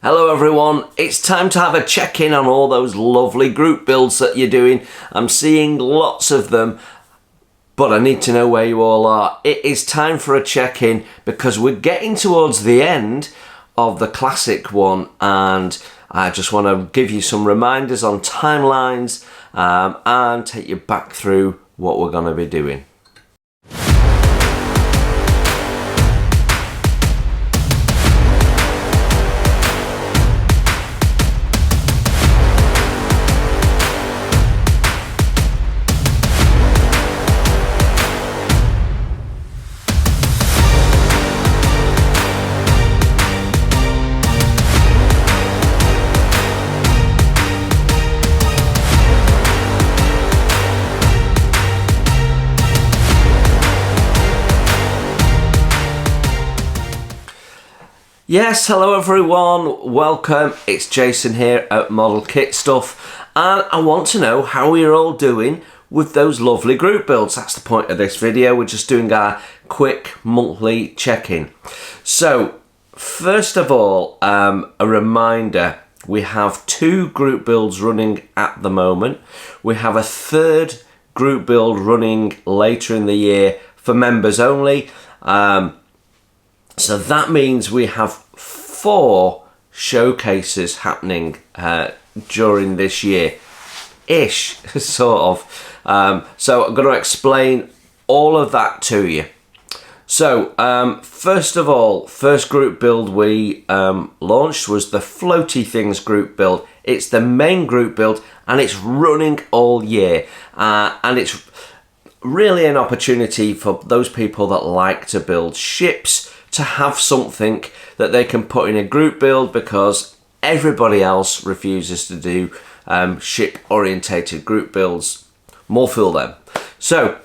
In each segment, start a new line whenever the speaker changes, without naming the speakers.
Hello everyone, it's time to have a check-in on all those lovely group builds that you're doing. I'm seeing lots of them, but I need to know where you all are. It is time for a check-in because we're getting towards the end of the classic one, and I just want to give you some reminders on timelines and take you back through what we're going to be doing. Yes, hello everyone, welcome, it's Jason here at Model Kit Stuff, and I want to know how you're all doing with those lovely group builds. That's the point of this video. We're just doing our quick monthly check-in. So, first of all, a reminder, we have 2 group builds running at the moment. We have a 3rd group build running later in the year for members only. So that means we have 4 showcases happening during this year-ish, sort of. So I'm going to explain all of that to you. So first of all, first group build we launched was the Floaty Things group build. It's the main group build and it's running all year. And it's really an opportunity for those people that like to build ships to have something that they can put in a group build because everybody else refuses to do ship orientated group builds. More fool them. So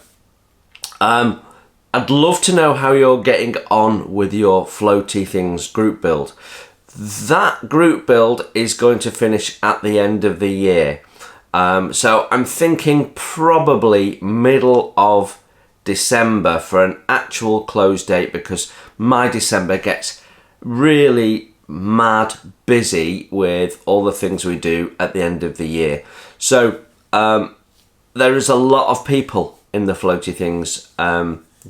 I'd love to know how you're getting on with your Floaty Things group build. That group build is going to finish at the end of the year. So I'm thinking probably middle of December for an actual close date because my December gets really mad busy with all the things we do at the end of the year. So there is a lot of people in the Floaty Things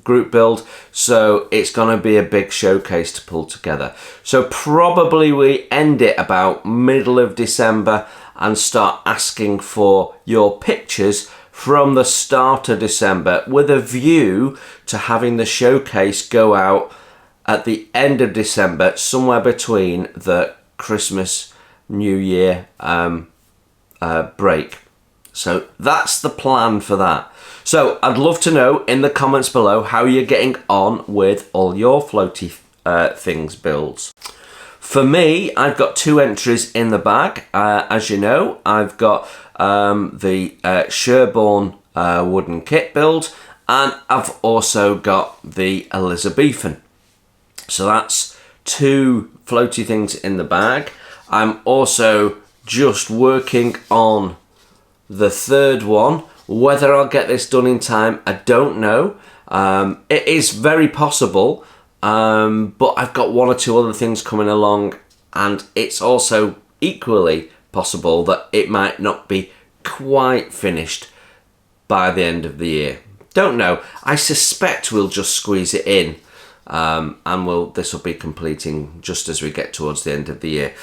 group build, so it's going to be a big showcase to pull together. So probably we end it about middle of December and start asking for your pictures from the start of December with a view to having the showcase go out at the end of December, somewhere between the Christmas, New Year break. So that's the plan for that. So I'd love to know in the comments below how you're getting on with all your Floaty Things builds. For me, I've got 2 entries in the bag. As you know, I've got the Sherborne wooden kit build, and I've also got the Elizabethan. So that's 2 Floaty Things in the bag. I'm also just working on the 3rd one. Whether I'll get this done in time, I don't know. It is very possible, but I've got 1 or 2 other things coming along, and it's also equally possible that it might not be quite finished by the end of the year. Don't know. I suspect we'll just squeeze it in, and this will be completing just as we get towards the end of the year.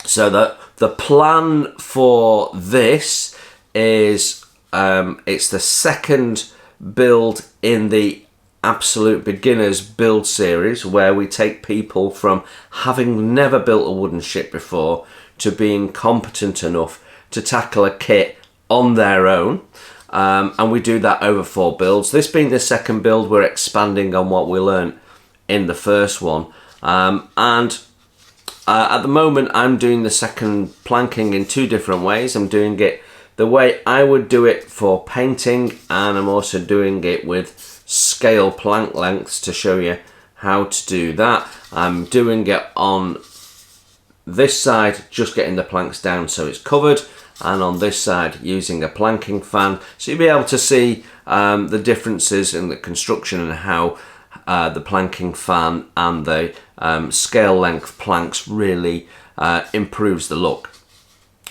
So the plan for this is it's the 2nd build in the Absolute Beginners build series, where we take people from having never built a wooden ship before to being competent enough to tackle a kit on their own, and we do that over 4 builds. This being the 2nd build, we're expanding on what we learned in the first one, and at the moment I'm doing the 2nd planking in 2 different ways. I'm doing it the way I would do it for painting, and I'm also doing it with scale plank lengths to show you how to do that. I'm doing it on this side, just getting the planks down so it's covered, and on this side using a planking fan, so you'll be able to see the differences in the construction and the planking fan and the scale length planks really improves the look.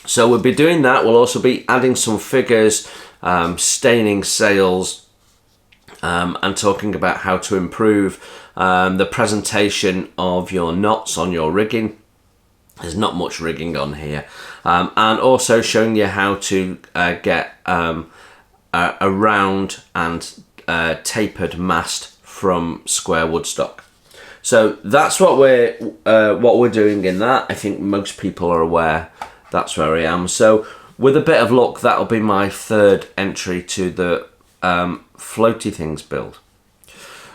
So we'll be doing that. We'll also be adding some figures, staining sails, and talking about how to improve the presentation of your knots on your rigging. There's not much rigging on here. And also showing you how to get a round and tapered mast from square woodstock. So that's what we're doing in that. I think most people are aware that's where I am. So with a bit of luck, that'll be my third entry to the floaty things build.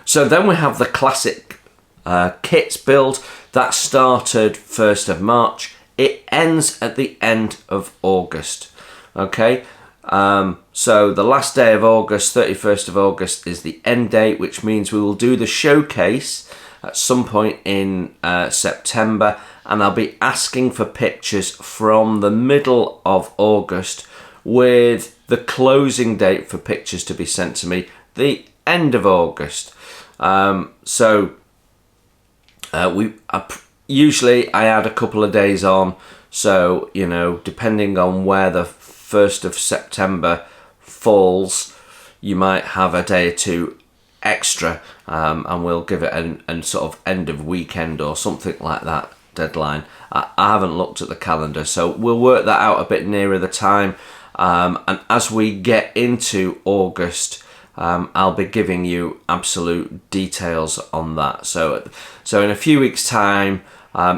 So then we have the classic kits build that started 1st of March. It ends at the end of August. Okay, so the last day of August, 31st of August, is the end date, which means we will do the showcase at some point in September, and I'll be asking for pictures from the middle of August, with the closing date for pictures to be sent to me the end of August. Usually I add a couple of days on, so you know, depending on where the 1st of September falls, you might have a day or two extra, and we'll give it an sort of end of weekend or something like that deadline. I haven't looked at the calendar, so we'll work that out a bit nearer the time, and as we get into August, I'll be giving you absolute details on that. So in a few weeks time,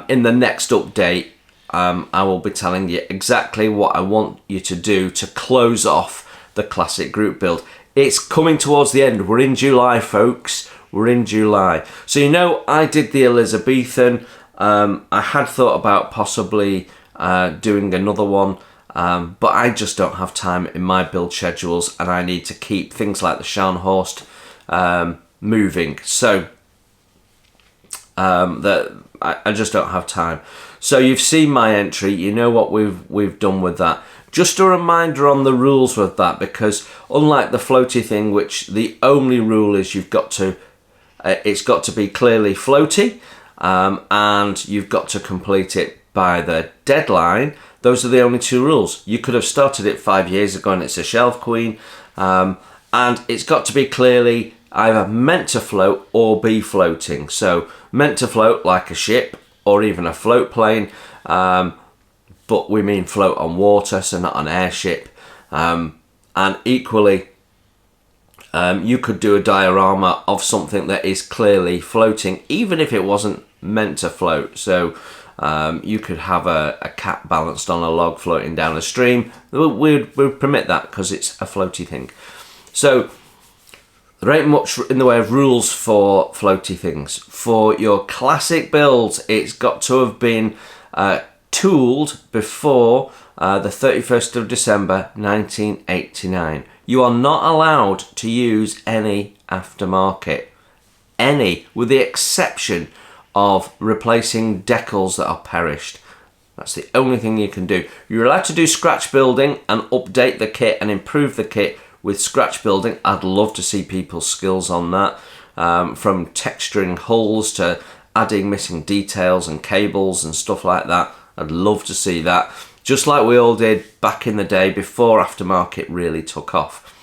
in the next update, I will be telling you exactly what I want you to do to close off the classic group build. It's coming towards the end. We're in July, folks. We're in July. So you know, I did the Elizabethan. I had thought about possibly doing another one, but I just don't have time in my build schedules, and I need to keep things like the Scharnhorst moving. So I just don't have time. So you've seen my entry. You know what we've done with that. Just a reminder on the rules with that, because unlike the floaty thing, which the only rule is you've got to, it's got to be clearly floaty, and you've got to complete it by the deadline. Those are the only two rules. You could have started it 5 years ago and it's a shelf queen, and it's got to be clearly either meant to float or be floating. So meant to float like a ship or even a float plane, but we mean float on water, so not an airship. And equally, you could do a diorama of something that is clearly floating, even if it wasn't meant to float. So you could have a cat balanced on a log floating down a stream. We'd permit that because it's a floaty thing. So there ain't much in the way of rules for floaty things. For your classic builds, it's got to have been tooled before the 31st of December 1989. You are not allowed to use any aftermarket. Any, with the exception of replacing decals that are perished. That's the only thing you can do. You're allowed to do scratch building and update the kit and improve the kit with scratch building. I'd love to see people's skills on that, from texturing hulls to adding missing details and cables and stuff like that. I'd love to see that, just like we all did back in the day before aftermarket really took off.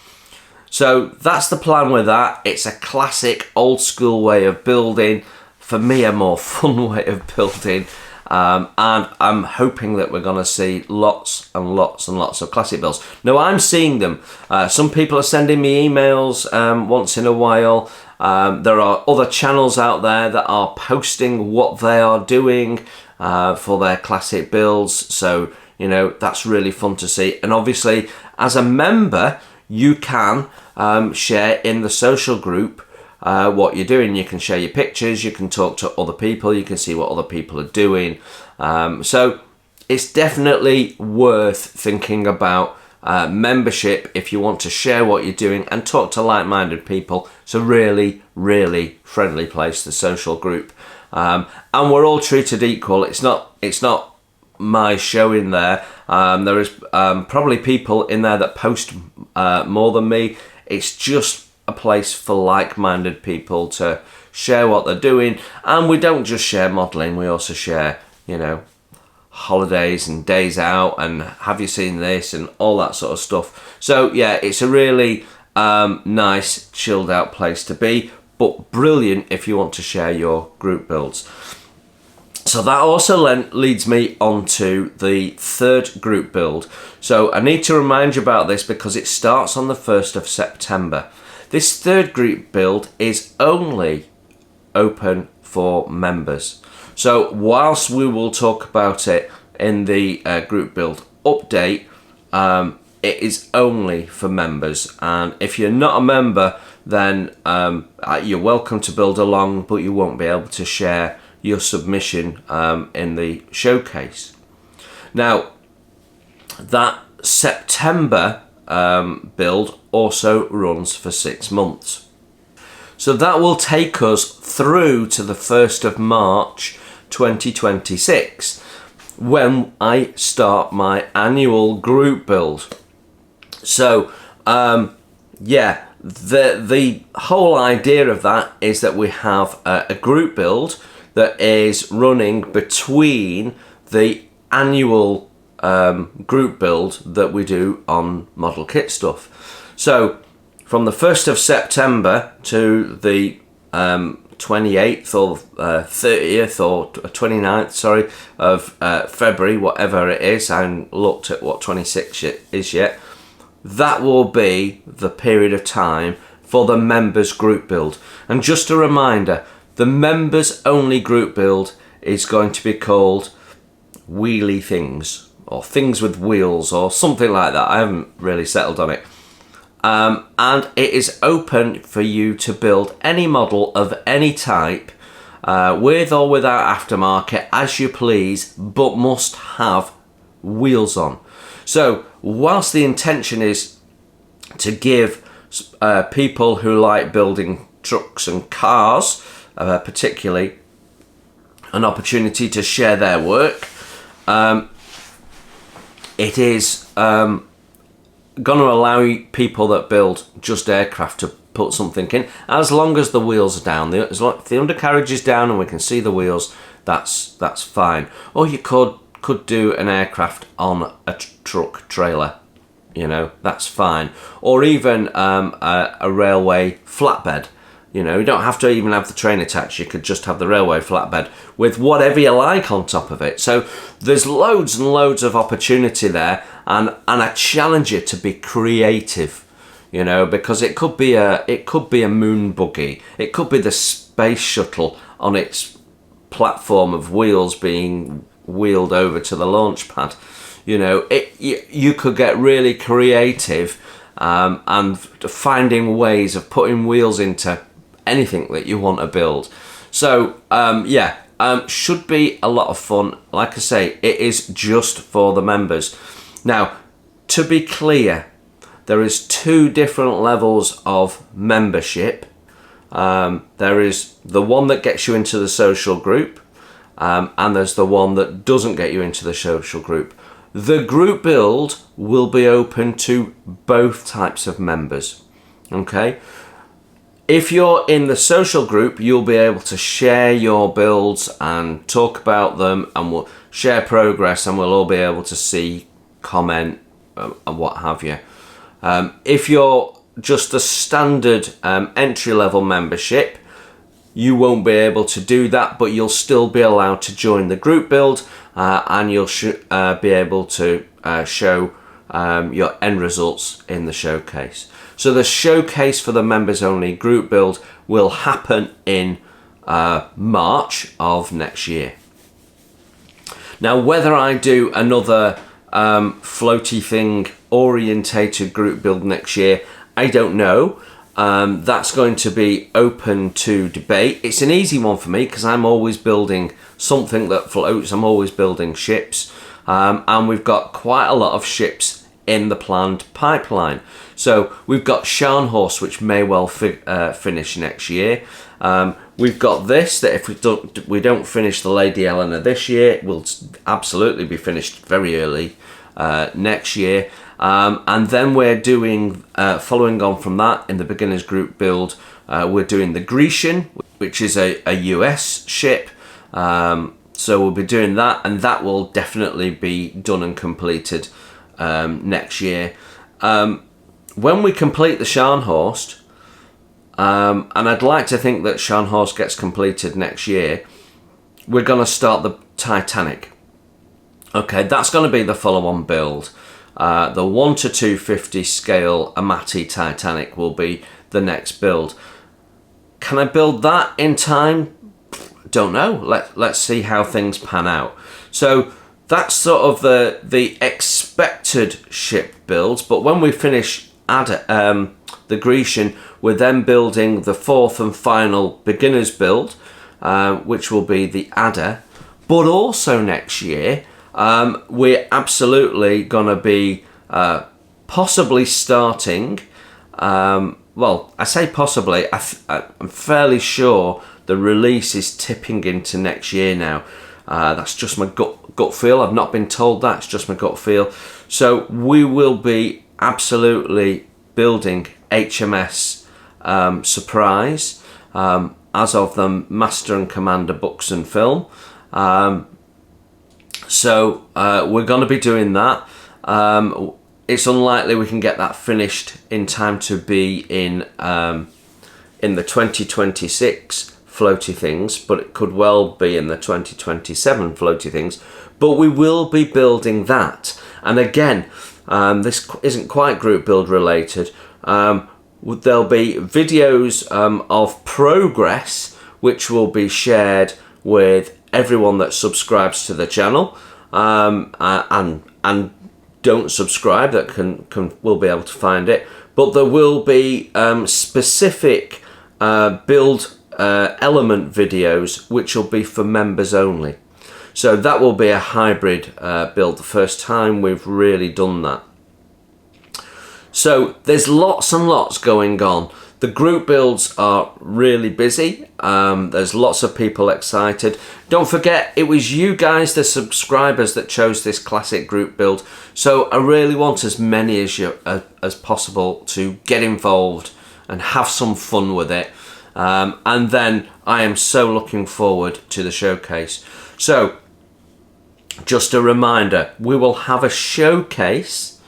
So that's the plan with that. It's a classic old school way of building. For me, a more fun way of building. And I'm hoping that we're going to see lots and lots and lots of classic builds. Now, I'm seeing them. Some people are sending me emails once in a while. There are other channels out there that are posting what they are doing for their classic builds. So, you know, that's really fun to see. And obviously, as a member, you can share in the social group what you're doing. You can share your pictures, you can talk to other people, you can see what other people are doing. So it's definitely worth thinking about membership if you want to share what you're doing and talk to like-minded people. It's a really, really friendly place, the social group. And we're all treated equal. It's not my show in there. There is probably people in there that post more than me. It's just a place for like-minded people to share what they're doing. And we don't just share modelling, we also share, you know, holidays and days out and have you seen this and all that sort of stuff. So yeah, it's a really nice chilled out place to be, but brilliant if you want to share your group builds. So that also leads me on to the third group build. So I need to remind you about this because it starts on the 1st of September. This third group build is only open for members. So whilst we will talk about it in the group build update, it is only for members. And if you're not a member, then you're welcome to build along, but you won't be able to share your submission in the showcase. Now, that September build also runs for 6 months. So that will take us through to the 1st of March 2026 when I start my annual group build. So yeah, the whole idea of that is that we have a group build that is running between the annual group build that we do on Model Kit Stuff. So from the 1st of September to the 28th or 30th or 29th, sorry, of February, whatever it is, I haven't looked at what 26 is yet, that will be the period of time for the members group build. And just a reminder, the members only group build is going to be called Wheelie Things, or Things with Wheels, or something like that. I haven't really settled on it. And it is open for you to build any model of any type, with or without aftermarket, as you please, but must have wheels on. So whilst the intention is to give people who like building trucks and cars, particularly, an opportunity to share their work, it is going to allow people that build just aircraft to put something in, as long as the wheels are down. As long as the undercarriage is down and we can see the wheels, that's fine. Or you could do an aircraft on a truck trailer, you know, that's fine. Or even a railway flatbed. You know, you don't have to even have the train attached. You could just have the railway flatbed with whatever you like on top of it. So there's loads and loads of opportunity there, and I challenge you to be creative, you know, because it could be a moon buggy, it could be the space shuttle on its platform of wheels being wheeled over to the launch pad. You know, you could get really creative and finding ways of putting wheels into anything that you want to build. So yeah, should be a lot of fun. Like I say, it is just for the members. Now, to be clear, there is 2 different levels of membership. There is the one that gets you into the social group, and there's the one that doesn't get you into the social group. The group build will be open to both types of members. Okay? If you're in the social group, you'll be able to share your builds and talk about them, and we'll share progress, and we'll all be able to see, comment, and what have you. If you're just a standard entry-level membership, you won't be able to do that, but you'll still be allowed to join the group build, and you'll be able to show your end results in the showcase. So the showcase for the members only group build will happen in March of next year. Now, whether I do another floaty thing orientated group build next year, I don't know. That's going to be open to debate. It's an easy one for me because I'm always building something that floats. I'm always building ships, and we've got quite a lot of ships in the planned pipeline. So we've got Scharnhorst, which may well finish next year. We've got this, that if we don't finish the Lady Eleanor this year, it will absolutely be finished very early next year. And then we're doing, following on from that, in the beginners group build, we're doing the Grecian, which is a US ship. So we'll be doing that, and that will definitely be done and completed next year. When we complete the Scharnhorst, and I'd like to think that Scharnhorst gets completed next year, we're going to start the Titanic. Okay, that's going to be the follow-on build. The 1:250 scale Amati Titanic will be the next build. Can I build that in time? Don't know. Let's see how things pan out. So that's sort of the expected ship builds. But when we finish the Grecian, we're then building the fourth and final beginners build, which will be the Adder. But also next year, we're absolutely going to be possibly starting, well, I say possibly, I'm fairly sure the release is tipping into next year now. That's just my gut feel. I've not been told that, it's just my gut feel. So we will be absolutely building HMS Surprise as of the Master and Commander books and film. So we're going to be doing that. It's unlikely we can get that finished in time to be in the 2026 floaty things, but it could well be in the 2027 floaty things. But we will be building that. And again, this isn't quite group build related. There'll be videos of progress which will be shared with everyone that subscribes to the channel, and don't subscribe that will be able to find it. But there will be specific build element videos which will be for members only. So that will be a hybrid build, the first time we've really done that. So there's lots and lots going on. The group builds are really busy. There's lots of people excited. Don't forget, it was you guys, the subscribers, that chose this classic group build. So I really want as many as possible to get involved and have some fun with it. And then I am so looking forward to the showcase. So just a reminder, we will have a showcase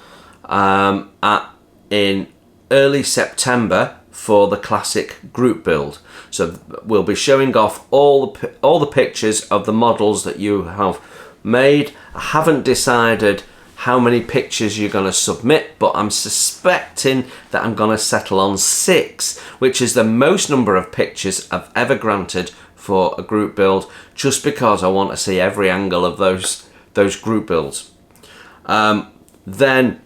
in early September for the classic group build. So we'll be showing off all the pictures of the models that you have made. I haven't decided how many pictures you're going to submit, but I'm suspecting that I'm going to settle on 6, which is the most number of pictures I've ever granted for a group build, just because I want to see every angle of those group builds. Then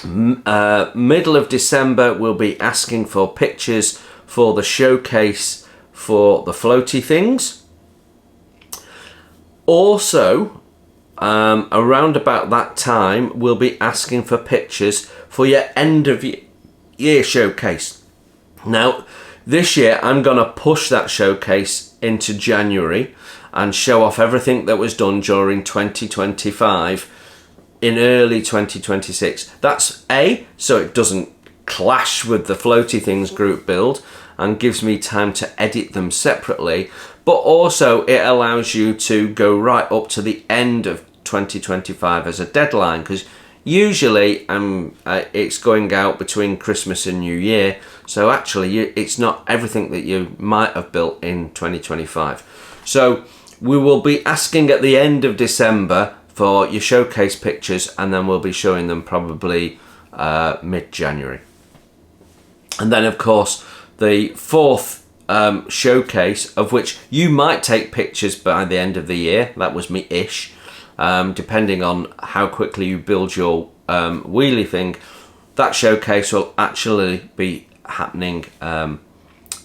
middle of December, we'll be asking for pictures for the showcase for the floaty things. Also, around about that time, we'll be asking for pictures for your end of year showcase. Now, this year I'm going to push that showcase into January and show off everything that was done during 2025 in early 2026. That's so it doesn't clash with the floaty things group build and gives me time to edit them separately, but also it allows you to go right up to the end of 2025 as a deadline, because usually it's going out between Christmas and New Year, so actually it's not everything that you might have built in 2025. So we will be asking at the end of December for your showcase pictures, and then we'll be showing them probably mid-January. And then of course the fourth showcase, of which you might take pictures by the end of the year, that was me-ish, depending on how quickly you build your wheelie thing. That showcase will actually be happening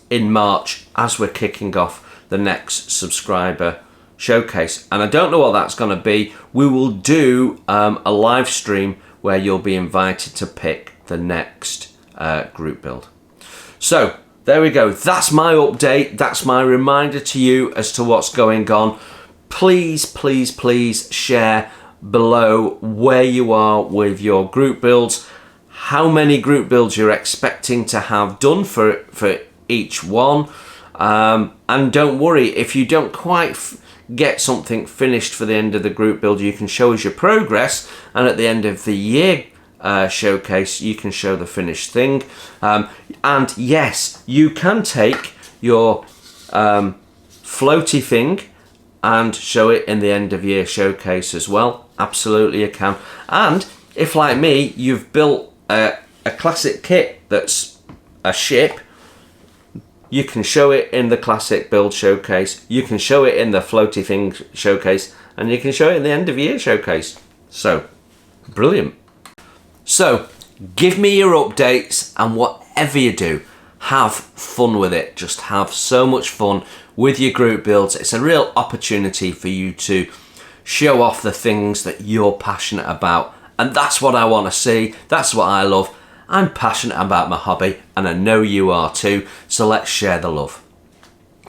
in March as we're kicking off the next subscriber showcase, and I don't know what that's going to be. We will do a live stream where you'll be invited to pick the next group build. So there we go, that's my update, that's my reminder to you as to what's going on. Please share below where you are with your group builds, how many group builds you're expecting to have done for each one. And don't worry, if you don't quite get something finished for the end of the group build, you can show us your progress, and at the end of the year showcase you can show the finished thing. And yes, you can take your floaty thing and show it in the end of year showcase as well. Absolutely you can. And if, like me, you've built a classic kit that's a ship, you can show it in the classic build showcase, you can show it in the floaty thing showcase, and you can show it in the end of year showcase. So brilliant. So give me your updates, and whatever you do, have fun with it. Just have so much fun with your group builds. It's a real opportunity for you to show off the things that you're passionate about, and that's what I want to see. That's what I love. I'm passionate about my hobby, and I know you are too, so let's share the love.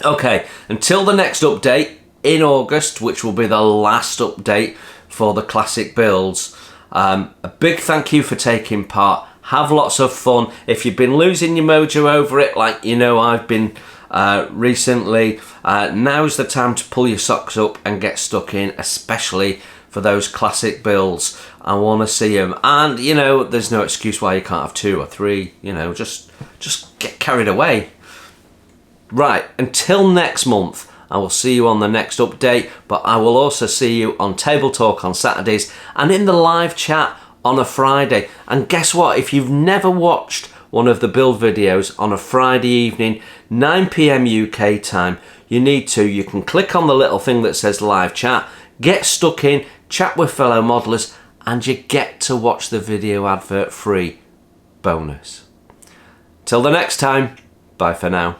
Okay, until the next update in August, which will be the last update for the classic builds, a big thank you for taking part. Have lots of fun. If you've been losing your mojo over it, like you know I've been recently, now's the time to pull your socks up and get stuck in, especially for those classic builds. I want to see them, and you know there's no excuse why you can't have 2 or 3. You know, just get carried away. Right, until next month, I will see you on the next update, but I will also see you on Table Talk on Saturdays and in the live chat on a Friday. And guess what? If you've never watched one of the build videos on a Friday evening, 9 PM UK time, you need to. You can click on the little thing that says live chat, get stuck in, chat with fellow modelers, and you get to watch the video advert free. Bonus. Till the next time, bye for now.